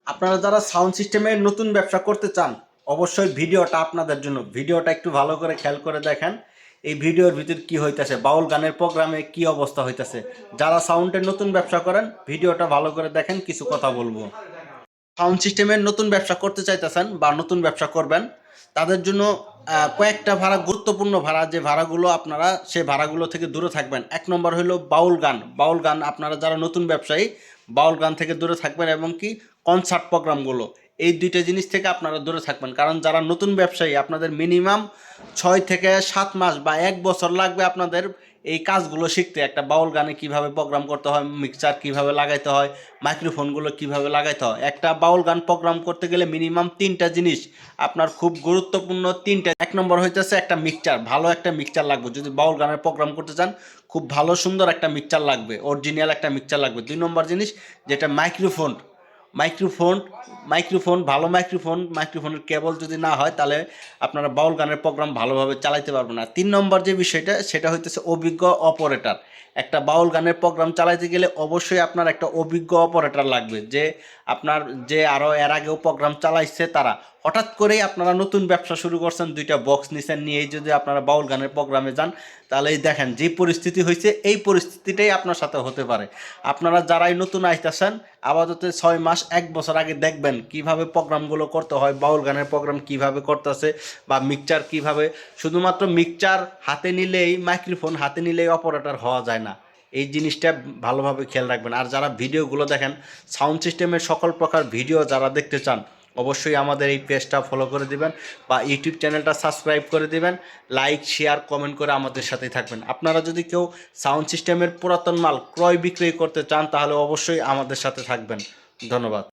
আপনারা যারা সাউন্ড সিস্টেমের নতুন ব্যবসা করতে চান অবশ্যই ভিডিওটা আপনাদের জন্য। ভিডিওটা একটু ভালো করে খেয়াল করে দেখেন এই ভিডিওর ভিতর কি হইতাছে, বাউল গানের প্রোগ্রামে কি অবস্থা হইতাছে। যারা সাউন্ডের নতুন ব্যবসা করেন ভিডিওটা ভালো করে দেখেন, কিছু কথা বলবো। সাউন্ড সিস্টেমের নতুন ব্যবসা করতে চাইতেছেন বা নতুন ব্যবসা করবেন তাদের জন্য কয়েকটা ভাড়া, গুরুত্বপূর্ণ ভাড়া, যে ভাড়াগুলো আপনারা সে ভাড়াগুলো থেকে দূরে থাকবেন। এক নম্বর হলো বাউল গান। বাউল গান আপনারা যারা নতুন ব্যবসায়ী বাউল গান থেকে দূরে থাকবেন, এবং কি কনসার্ট প্রোগ্রামগুলো, এই দুইটা জিনিস থেকে আপনারা দূরে থাকবেন। কারণ যারা নতুন ব্যবসায়ী আপনাদের মিনিমাম 6 থেকে 7 মাস বা 1 বছর লাগবে আপনাদের এই কাজগুলো শিখতে। একটা বাউল গানে কিভাবে প্রোগ্রাম করতে হয়, মিক্সচার কিভাবে লাগাইতে হয়, মাইক্রোফোনগুলো কিভাবে লাগাইতে হয়। একটা বাউল গান প্রোগ্রাম করতে গেলে মিনিমাম 3টা জিনিস আপনার খুব গুরুত্বপূর্ণ। 3টা, এক নম্বর হইতেছে একটা মিক্সচার, ভালো একটা মিক্সচার লাগবে। যদি বাউল গানের প্রোগ্রাম করতে চান খুব ভালো সুন্দর একটা মিক্সচার লাগবে, অরিজিনাল একটা মিক্সচার লাগবে। 2 নম্বর জিনিস যেটা মাইক্রোফোন। মাইক্রোফোন মাইক্রোফোন ভালো মাইক্রোফোন, মাইক্রোফোনের কেবল যদি না হয় তাহলে আপনারা বাউল গানের প্রোগ্রাম ভালোভাবে চালাইতে পারবেন না। 3 নম্বর যে বিষয়টা সেটা হইতেছে অভিজ্ঞ অপারেটর। একটা বাউল গানের প্রোগ্রাম চালাইতে গেলে অবশ্যই আপনার একটা অভিজ্ঞ অপারেটর লাগবে, যে আপনার যে আরও এর আগেও প্রোগ্রাম চালাইছে তারা। হঠাৎ করেই আপনারা নতুন ব্যবসা শুরু করছেন, 2টা বক্স নিছেন, নিয়েই যদি আপনারা বাউল গানের প্রোগ্রামে যান তাহলে এই দেখেন যে পরিস্থিতি হয়েছে এই পরিস্থিতিটাই আপনার সাথে হতে পারে। আপনারা যারাই নতুন আইতেছেন আপাতত 6 মাস 1 বছর আগে দেখবেন কিভাবে প্রোগ্রামগুলো করতে হয়, বাউল গানের প্রোগ্রাম কিভাবে করতেছে, বা মিক্সচার কিভাবে। শুধুমাত্র মিক্সচার হাতে নিলেই, মাইক্রোফোন হাতে নিলেই অপারেটর হওয়া যায় না। এই জিনিসটা ভালোভাবে খেয়াল রাখবেন। আর যারা ভিডিওগুলো দেখেন সাউন্ড সিস্টেমের সকল প্রকার ভিডিও যারা দেখতে চান অবশ্যই আমাদের এই পেজটা ফলো করে দিবেন বা ইউটিউব চ্যানেলটা সাবস্ক্রাইব করে দিবেন। লাইক, শেয়ার, কমেন্ট করে আমাদের সাথেই থাকবেন। আপনারা যদি কেউ সাউন্ড সিস্টেমের পুরাতন মাল ক্রয় বিক্রয় করতে চান তাহলে অবশ্যই আমাদের সাথে থাকবেন। ধন্যবাদ।